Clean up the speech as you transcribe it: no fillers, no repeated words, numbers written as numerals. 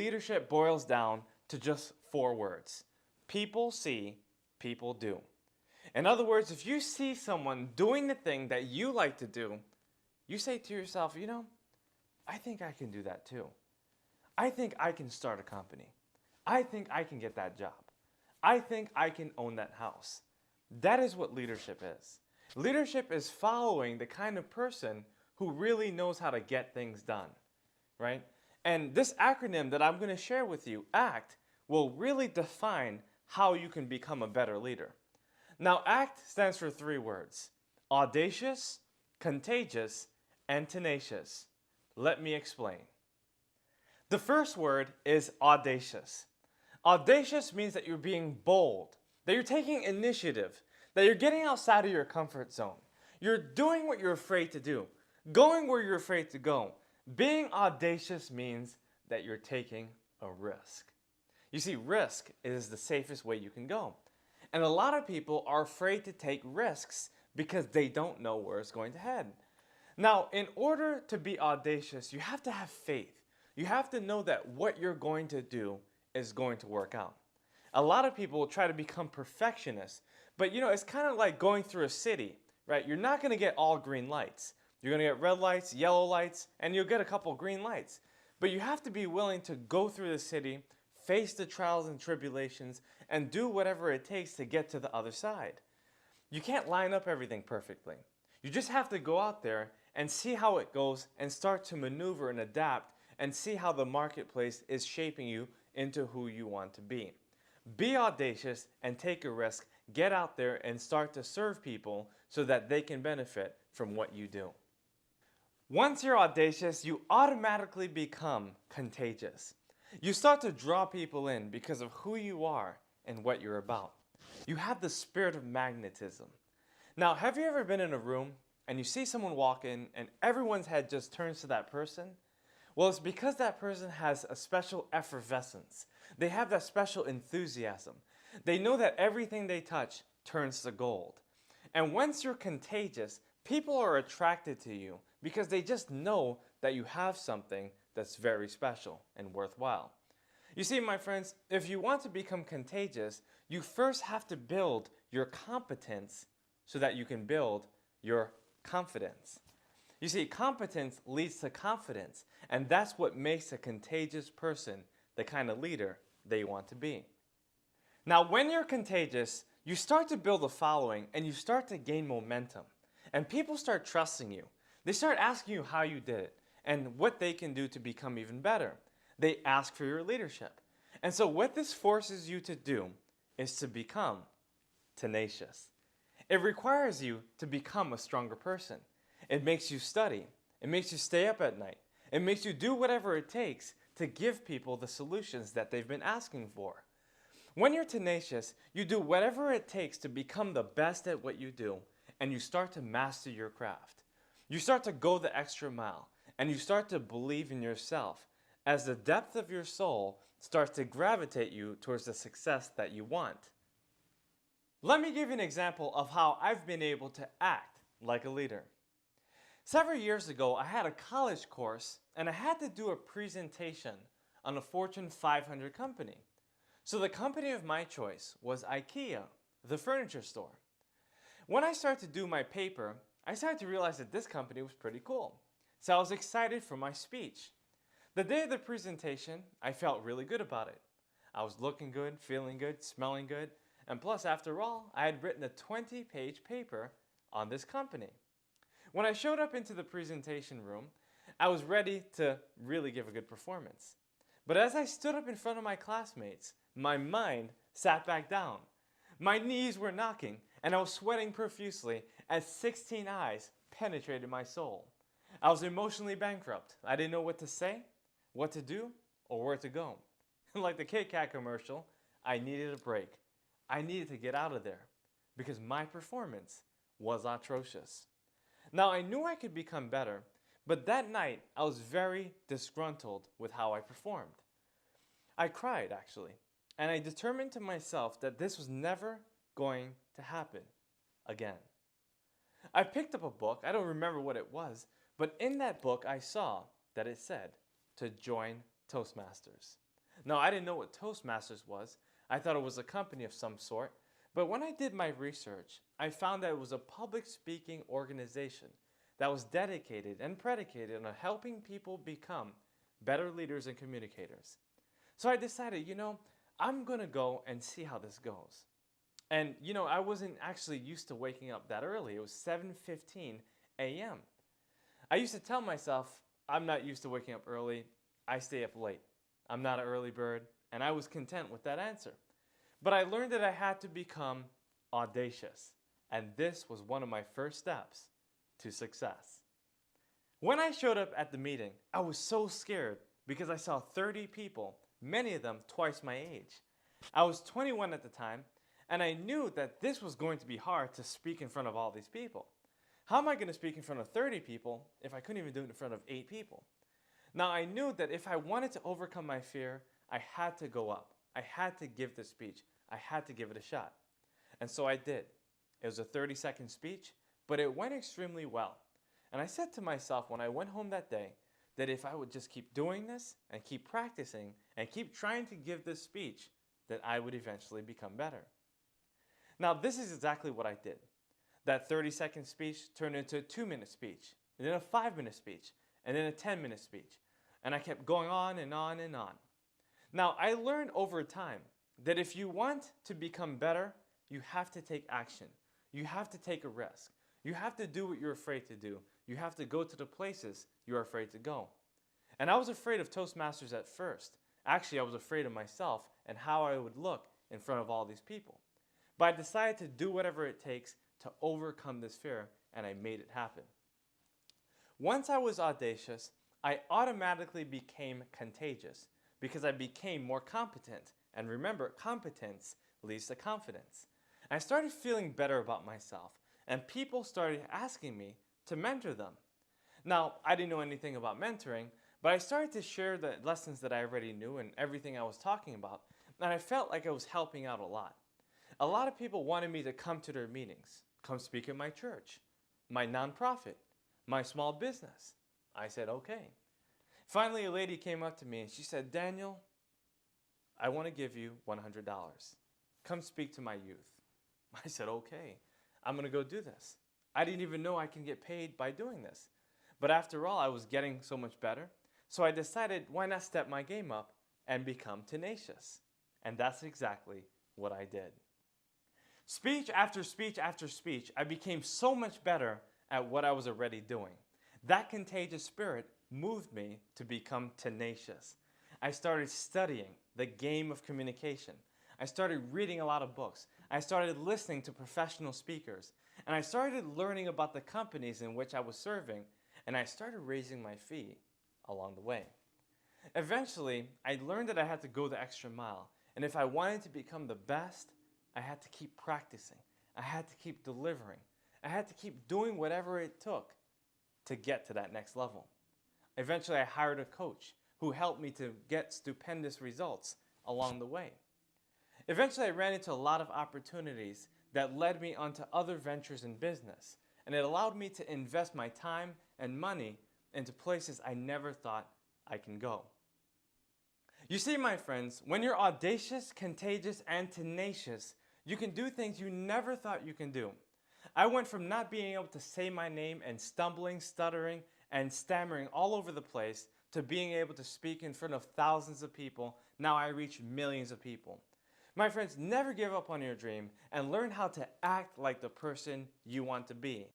leadership boils down to just 4 words. People see, people do. In other words, if you see someone doing the thing that you like to do, you say to yourself, you know, I think I can do that too. I think I can start a company. I think I can get that job. I think I can own that house. That is what leadership is. Leadership is following the kind of person who really knows how to get things done, right? And this acronym that I'm going to share with you, ACT, will really define how you can become a better leader. Now, ACT stands for 3 words: audacious, contagious, and tenacious. Let me explain. The first word is audacious. Audacious means that you're being bold, that you're taking initiative, that you're getting outside of your comfort zone. You're doing what you're afraid to do, going where you're afraid to go. Being audacious means that you're taking a risk. You see, risk is the safest way you can go. And a lot of people are afraid to take risks because they don't know where it's going to head. Now, in order to be audacious, you have to have faith. You have to know that what you're going to do is going to work out. A lot of people try to become perfectionists, but you know, it's kind of like going through a city, right? You're not going to get all green lights. You're going to get red lights, yellow lights, and you'll get a couple green lights. But you have to be willing to go through the city, face the trials and tribulations, and do whatever it takes to get to the other side. You can't line up everything perfectly. You just have to go out there and see how it goes and start to maneuver and adapt and see how the marketplace is shaping you into who you want to be. Be audacious and take a risk. Get out there and start to serve people so that they can benefit from what you do. Once you're audacious, you automatically become contagious. You start to draw people in because of who you are and what you're about. You have the spirit of magnetism. Now, have you ever been in a room and you see someone walk in and everyone's head just turns to that person? Well, it's because that person has a special effervescence. They have that special enthusiasm. They know that everything they touch turns to gold. And once you're contagious, people are attracted to you because they just know that you have something that's very special and worthwhile. You see, my friends, if you want to become contagious, you first have to build your competence so that you can build your confidence. You see, competence leads to confidence, and that's what makes a contagious person the kind of leader they want to be. Now, when you're contagious, you start to build a following and you start to gain momentum. And people start trusting you. They start asking you how you did it and what they can do to become even better. They ask for your leadership. And so what this forces you to do is to become tenacious. It requires you to become a stronger person. It makes you study. It makes you stay up at night. It makes you do whatever it takes to give people the solutions that they've been asking for. When you're tenacious, you do whatever it takes to become the best at what you do, and you start to master your craft. You start to go the extra mile, and you start to believe in yourself as the depth of your soul starts to gravitate you towards the success that you want. Let me give you an example of how I've been able to act like a leader. Several years ago, I had a college course and I had to do a presentation on a Fortune 500 company. So the company of my choice was IKEA, the furniture store. When I started to do my paper, I started to realize that this company was pretty cool. So I was excited for my speech. The day of the presentation, I felt really good about it. I was looking good, feeling good, smelling good, and plus, after all, I had written a 20-page paper on this company. When I showed up into the presentation room, I was ready to really give a good performance. But as I stood up in front of my classmates, my mind sat back down. My knees were knocking, and I was sweating profusely as 16 eyes penetrated my soul. I was emotionally bankrupt. I didn't know what to say, what to do, or where to go. Like the Kit Kat commercial, I needed a break. I needed to get out of there because my performance was atrocious. Now, I knew I could become better, but that night I was very disgruntled with how I performed. I cried, actually, and I determined to myself that this was never going to happen again. I picked up a book, I don't remember what it was, but in that book I saw that it said to join Toastmasters. Now, I didn't know what Toastmasters was. I thought it was a company of some sort. But when I did my research, I found that it was a public speaking organization that was dedicated and predicated on helping people become better leaders and communicators. So I decided, I'm going to go and see how this goes. And, I wasn't actually used to waking up that early. It was 7:15 a.m. I used to tell myself, I'm not used to waking up early. I stay up late. I'm not an early bird. And I was content with that answer. But I learned that I had to become audacious. And this was one of my first steps to success. When I showed up at the meeting, I was so scared because I saw 30 people, many of them twice my age. I was 21 at the time, and I knew that this was going to be hard to speak in front of all these people. How am I going to speak in front of 30 people if I couldn't even do it in front of 8 people? Now, I knew that if I wanted to overcome my fear, I had to go up. I had to give the speech. I had to give it a shot. And so I did. It was a 30-second speech, but it went extremely well. And I said to myself when I went home that day that if I would just keep doing this and keep practicing and keep trying to give this speech, that I would eventually become better. Now, this is exactly what I did. That 30-second speech turned into a 2-minute speech, and then a 5-minute speech, and then a 10-minute speech. And I kept going on and on and on. Now, I learned over time that if you want to become better, you have to take action. You have to take a risk. You have to do what you're afraid to do. You have to go to the places you're afraid to go. And I was afraid of Toastmasters at first. Actually, I was afraid of myself and how I would look in front of all these people. But I decided to do whatever it takes to overcome this fear, and I made it happen. Once I was audacious, I automatically became contagious because I became more competent. And remember, competence leads to confidence. I started feeling better about myself, and people started asking me to mentor them. Now, I didn't know anything about mentoring, but I started to share the lessons that I already knew and everything I was talking about, and I felt like I was helping out a lot. A lot of people wanted me to come to their meetings, come speak at my church, my nonprofit, my small business. I said, okay. Finally, a lady came up to me and she said, Daniel, I want to give you $100. Come speak to my youth. I said, okay, I'm going to go do this. I didn't even know I can get paid by doing this. But after all, I was getting so much better. So I decided, why not step my game up and become tenacious? And that's exactly what I did. Speech after speech after speech, I became so much better at what I was already doing. That contagious spirit moved me to become tenacious. I started studying the game of communication. I started reading a lot of books. I started listening to professional speakers. And I started learning about the companies in which I was serving. And I started raising my fee along the way. Eventually, I learned that I had to go the extra mile. And if I wanted to become the best, I had to keep practicing. I had to keep delivering. I had to keep doing whatever it took to get to that next level. Eventually, I hired a coach who helped me to get stupendous results along the way. Eventually, I ran into a lot of opportunities that led me onto other ventures in business, and it allowed me to invest my time and money into places I never thought I can go. You see, my friends, when you're audacious, contagious, and tenacious, you can do things you never thought you can do. I went from not being able to say my name and stumbling, stuttering, and stammering all over the place to being able to speak in front of thousands of people. Now I reach millions of people. My friends, never give up on your dream and learn how to act like the person you want to be.